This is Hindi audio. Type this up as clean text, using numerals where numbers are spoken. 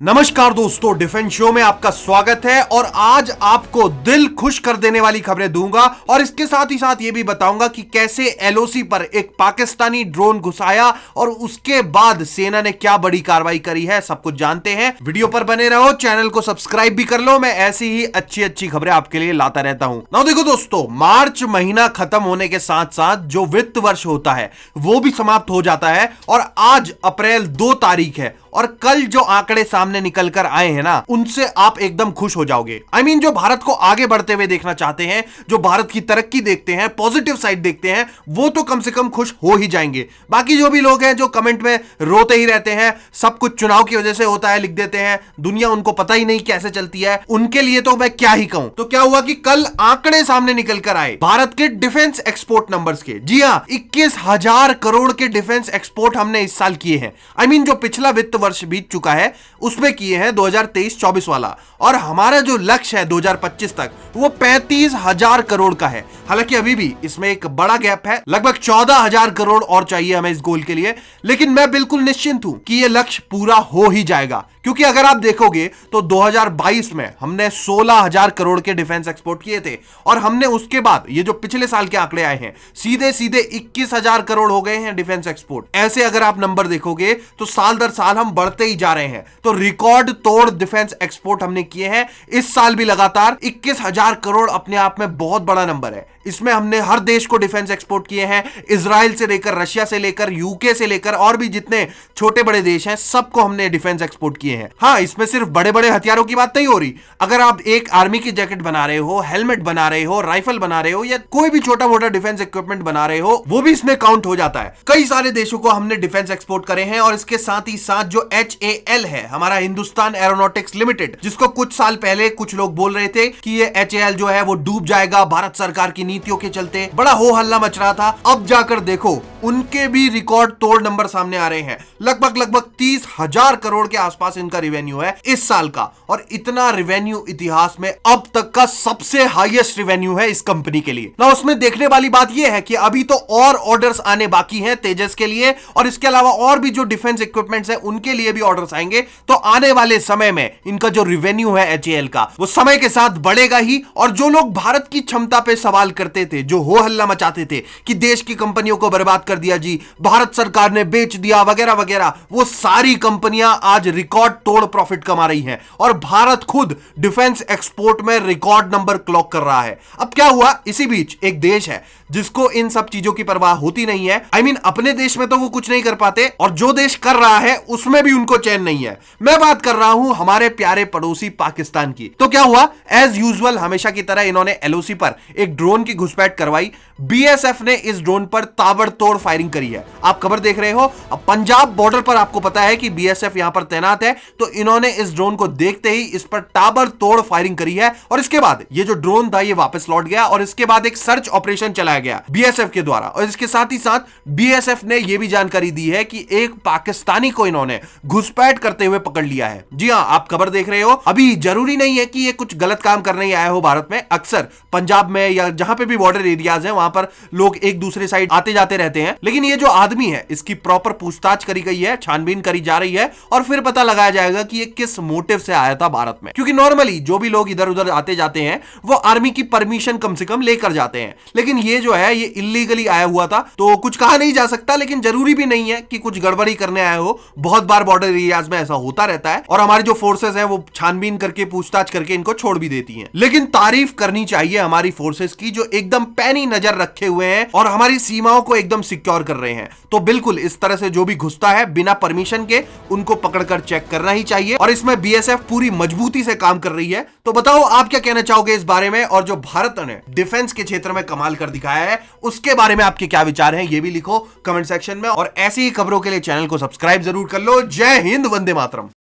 नमस्कार दोस्तों, डिफेंस शो में आपका स्वागत है और आज आपको दिल खुश कर देने वाली खबरें दूंगा और इसके साथ ही साथ ये भी बताऊंगा कि कैसे एलओसी पर एक पाकिस्तानी ड्रोन घुसाया और उसके बाद सेना ने क्या बड़ी कार्रवाई करी है, सब कुछ जानते हैं। वीडियो पर बने रहो, चैनल को सब्सक्राइब भी कर लो, मैं ऐसी ही अच्छी खबरें आपके लिए लाता रहता हूं। ना देखो दोस्तों, मार्च महीना खत्म होने के साथ साथ जो वित्त वर्ष होता है वो भी समाप्त हो जाता है और आज अप्रैल 2 तारीख है और कल जो आंकड़े सामने निकल कर आए हैं ना, उनसे आप एकदम खुश हो जाओगे। जो भारत को आगे बढ़ते हुए देखना चाहते हैं, जो भारत की तरक्की देखते हैं, पॉजिटिव साइड देखते हैं, वो तो कम से कम खुश हो ही जाएंगे। बाकी जो भी लोग हैं जो कमेंट में रोते ही रहते हैं, सब कुछ चुनाव की वजह से होता है लिख देते हैं, दुनिया उनको पता ही नहीं कैसे चलती है, उनके लिए तो मैं क्या ही कहूं। तो क्या हुआ कि कल आंकड़े सामने निकल कर आए भारत के डिफेंस एक्सपोर्ट नंबर्स के। जी हां, 21,000 करोड़ के डिफेंस एक्सपोर्ट हमने इस साल किए हैं। जो पिछला वित्त वर्ष बीत चुका है उसमें किए हैं 2023-24 वाला, और हमारा जो लक्ष्य है 2025 तक वो 35,000 करोड़ का है। हालांकि अभी भी इसमें एक बड़ा गैप है, लगभग 14,000 करोड़ और चाहिए हमें इस गोल के लिए, लेकिन मैं बिल्कुल निश्चिंत हूं कि यह लक्ष्य पूरा हो ही जाएगा। क्योंकि अगर आप देखोगे तो 2022 में हमने 16,000 करोड़ के डिफेंस एक्सपोर्ट किए थे और हमने उसके बाद ये जो पिछले साल के आंकड़े आए हैं सीधे 21,000 करोड़ हो गए हैं डिफेंस एक्सपोर्ट। ऐसे अगर आप नंबर देखोगे तो साल दर साल हम बढ़ते ही जा रहे हैं। तो रिकॉर्ड तोड़ डिफेंस एक्सपोर्ट हमने किए हैं इस साल भी लगातार। 21,000 करोड़ अपने आप में बहुत बड़ा नंबर है। इसमें हमने हर देश को डिफेंस एक्सपोर्ट किए हैं, इजराइल से लेकर, रशिया से लेकर, यूके से लेकर और भी जितने छोटे बड़े देश हैं सबको हमने डिफेंस एक्सपोर्ट किए हैं। हाँ, इसमें सिर्फ बड़े बड़े हथियारों की बात नहीं हो रही। अगर आप एक आर्मी की जैकेट बना रहे हो, हेलमेट बना रहे हो, राइफल बना रहे हो या कोई भी छोटा मोटा डिफेंस इक्विपमेंट बना रहे हो, वो भी इसमें काउंट हो जाता है। कई सारे देशों को हमने डिफेंस एक्सपोर्ट करे हैं और इसके साथ ही साथ जो HAL है, हमारा हिंदुस्तान एरोनॉटिक्स लिमिटेड, जिसको कुछ साल पहले कुछ लोग बोल रहे थे कि ये HAL जो है वो डूब जाएगा भारत सरकार की नीतियों के चलते, बड़ा हो हल्ला मच रहा था। अब जाकर देखो उनके भी रिकॉर्ड तोड़ नंबर सामने आ रहे हैं। लगभग 30,000 करोड़ के आसपास इनका रिवेन्यू है इस साल का, और इतना रिवेन्यू इतिहास में अब तक का सबसे हाईएस्ट रिवेन्यू है इस कंपनी के लिए ना। उसमें देखने वाली बात यह है कि अभी तो और ऑर्डर्स आने बाकी हैं तेजस के लिए, और इसके अलावा और भी जो डिफेंस इक्विपमेंट्स हैं उनके लिए भी ऑर्डर्स आएंगे। तो आने वाले समय में इनका जो रिवेन्यू है HAL का, वो समय के साथ बढ़ेगा ही। और जो लोग भारत की क्षमता पे सवाल करते थे, जो हो हल्ला मचाते थे कि देश की कंपनियों को बर्बाद कर दिया जी, भारत सरकार ने बेच दिया वगैरह वगैरह, वो सारी कंपनियां आज रिकॉर्ड तोड़ प्रॉफिट कमा रही हैं और भारत खुद डिफेंस एक्सपोर्ट में रिकॉर्ड नंबर क्लॉक कर रहा है। अब क्या हुआ, इसी बीच एक देश है जिसको इन सब चीजों की परवाह होती नहीं है। अपने देश में तो वो कुछ नहीं कर पाते और जो देश कर रहा है उसमें भी उनको चैन नहीं है। मैं बात कर रहा हूं हमारे प्यारे पड़ोसी पाकिस्तान की। तो क्या हुआ, एज यूजुअल हमेशा की तरह इन्होंने LOC पर एक ड्रोन की घुसपैठ करवाई। BSF ने इस ड्रोन पर ताबड़तोड़ फायरिंग करी है। आप खबर देख रहे हो, अब पंजाब बॉर्डर पर आपको पता है कि BSF यहां पर तैनात है, तो इन्होंने इस ड्रोन को देखते ही इस पर ताबड़तोड़ फायरिंग करी है और इसके बाद ये जो ड्रोन था ये वापस लौट गया और इसके बाद एक सर्च ऑपरेशन चलाया गया BSF के द्वारा। और इसके साथ ही साथ BSF ने यह भी जानकारी दी है कि एक पाकिस्तानी को इन्होंने घुसपैठ करते हुए पकड़ लिया है। जी हां, आप खबर देख रहे हो। अभी जरूरी नहीं है कि ये कुछ गलत काम करने ही आया हो भारत में। अक्सर पंजाब में या जहां पे भी बॉर्डर एरियाज हैं वहां पर लोग एक दूसरे साइड आते जाते रहते हैं, लेकिन ये जो आदमी है इसकी प्रॉपर पूछताछ करी गई है, छानबीन करी जा रही है और फिर पता लगाया जाएगा कि ये किस मोटिव से आया था भारत में। क्योंकि नॉर्मली जो भी लोग इधर उधर आते जाते हैं वो आर्मी की परमिशन कम से कम लेकर जाते हैं, लेकिन ये जो है ये इलीगली आया हुआ था, तो कुछ कहा नहीं जा सकता। लेकिन जरूरी भी नहीं है कि कुछ गड़बड़ी करने आए हो। बहुत बार बॉर्डर एरियाज में ऐसा होता रहता है और हमारी जो फोर्सेस है वो छानबीन करके पूछताछ करके इनको छोड़ भी देती हैं। लेकिन तारीफ करनी चाहिए हमारी फोर्सेस की, जो एकदम पैनी नजर रखे हुए हैं और हमारी सीमाओं को एकदम सिक्योर कर रहे हैं। तो बिल्कुल इस तरह से जो भी घुसता है बिना परमिशन के, उनको पकड़कर चेक करना ही चाहिए और इसमें BSF पूरी मजबूती से काम कर रही है। तो बताओ आप क्या कहना चाहोगे इस बारे में, और जो भारत ने डिफेंस के क्षेत्र में कमाल कर दिखाया है उसके बारे में आपके क्या विचार हैं, ये भी लिखो कमेंट सेक्शन में। और ऐसी ही खबरों के लिए चैनल को सब्सक्राइब जरूर कर लो। जय हिंद, वंदे मातरम।